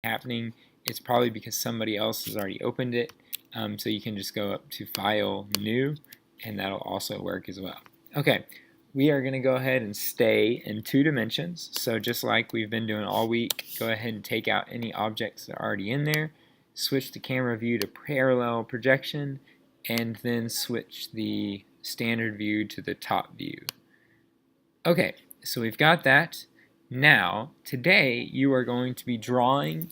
happening, it's probably because somebody else has already opened it. So you can just go up to File, New, and that'll also work as well. Okay, we are going to go ahead and stay in 2 dimensions. So just like we've been doing all week, go ahead and take out any objects that are already in there, switch the camera view to parallel projection, and then switch the standard view to the top view. Okay, so we've got that. Now, today you are going to be drawing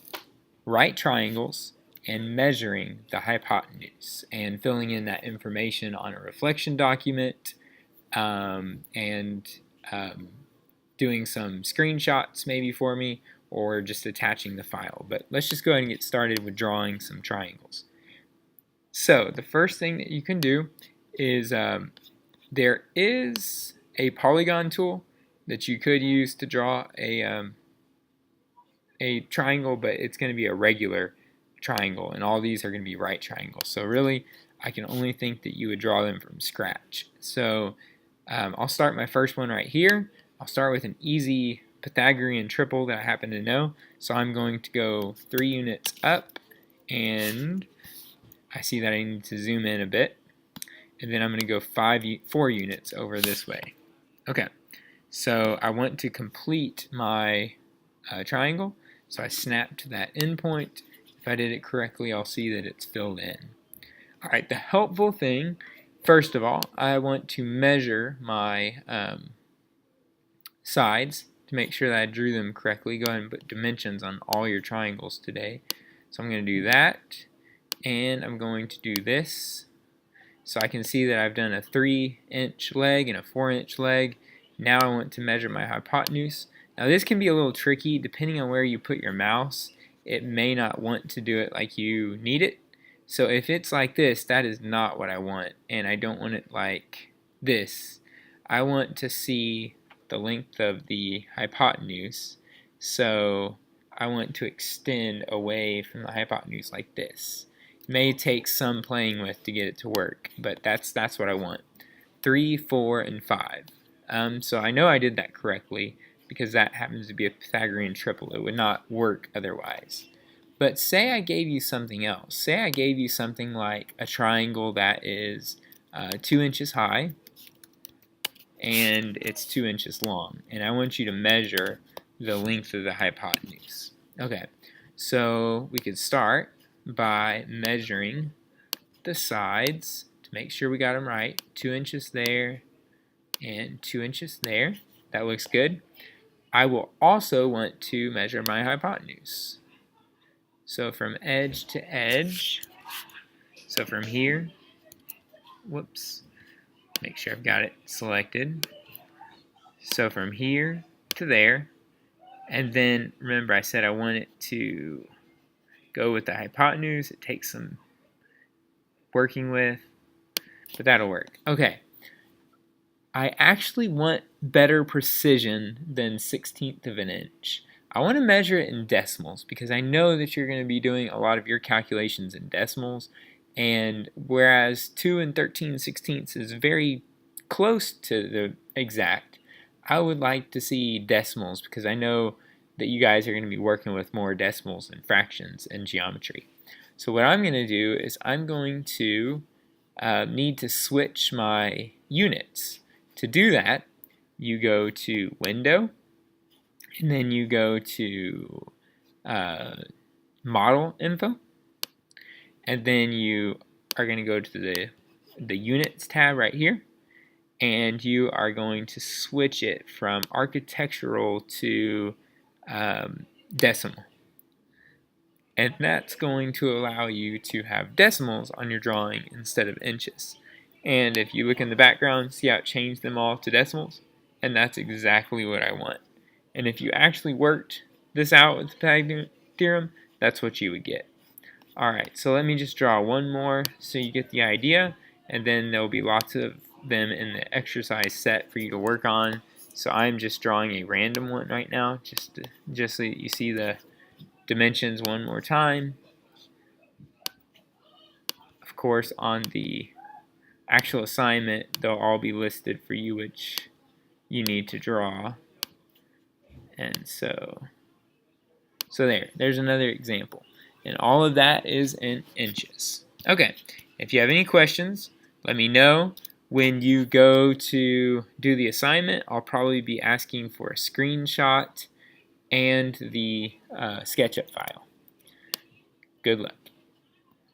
right triangles and measuring the hypotenuse and filling in that information on a reflection document, and doing some screenshots maybe for me, or just attaching the file. But let's just go ahead and get started with drawing some triangles. So the first thing that you can do is there is a polygon tool that you could use to draw a triangle, but it's going to be a regular triangle, and all these are going to be right triangles. So really, I can only think that you would draw them from scratch. So I'll start my first one right here. I'll start with an easy Pythagorean triple that I happen to know. So I'm going to go 3 units up, and I see that I need to zoom in a bit. And then I'm going to go 4 units over this way. Okay, so I want to complete my triangle. So I snap to that endpoint. If I did it correctly, I'll see that it's filled in. Alright, the helpful thing, first of all, I want to measure my sides to make sure that I drew them correctly. Go ahead and put dimensions on all your triangles today. So I'm going to do that, and I'm going to do this. So I can see that I've done a 3-inch leg and a 4-inch leg. Now I want to measure my hypotenuse. Now this can be a little tricky depending on where you put your mouse. It may not want to do it like you need it. So if it's like this, that is not what I want, and I don't want it like this. I want to see the length of the hypotenuse, so I want to extend away from the hypotenuse like this. It may take some playing with to get it to work, but that's what I want. 3, 4, and 5. So I know I did that correctly, because that happens to be a Pythagorean triple. It would not work otherwise. But say I gave you something else. Say I gave you something like a triangle that is 2 inches high and it's 2 inches long, and I want you to measure the length of the hypotenuse. Okay, so we could start by measuring the sides to make sure we got them right. 2 inches there and 2 inches there. That looks good. I will also want to measure my hypotenuse. So from edge to edge, so from here, whoops, make sure I've got it selected. So from here to there, and then remember I said I want it to go with the hypotenuse. It takes some working with, but that'll work. Okay. I actually want better precision than 1/16 of an inch. I want to measure it in decimals because I know that you're going to be doing a lot of your calculations in decimals, and whereas 2 and 13/16 is very close to the exact, I would like to see decimals because I know that you guys are going to be working with more decimals and fractions in geometry. So what I'm going to do is I'm going to need to switch my units. To do that, you go to Window, and then you go to Model Info, and then you are going to go to the Units tab right here, and you are going to switch it from architectural to decimal. And that's going to allow you to have decimals on your drawing instead of inches. And if you look in the background, see how it changed them all to decimals? And that's exactly what I want. And if you actually worked this out with the Pythagorean theorem, that's what you would get. Alright, so let me just draw one more so you get the idea, and then there will be lots of them in the exercise set for you to work on. So I'm just drawing a random one right now, just so you see the dimensions one more time. Of course, on the actual assignment, they'll all be listed for you which you need to draw. And so So there's another example. And all of that is in inches. Okay, if you have any questions, let me know. When you go to do the assignment, I'll probably be asking for a screenshot and the SketchUp file. Good luck.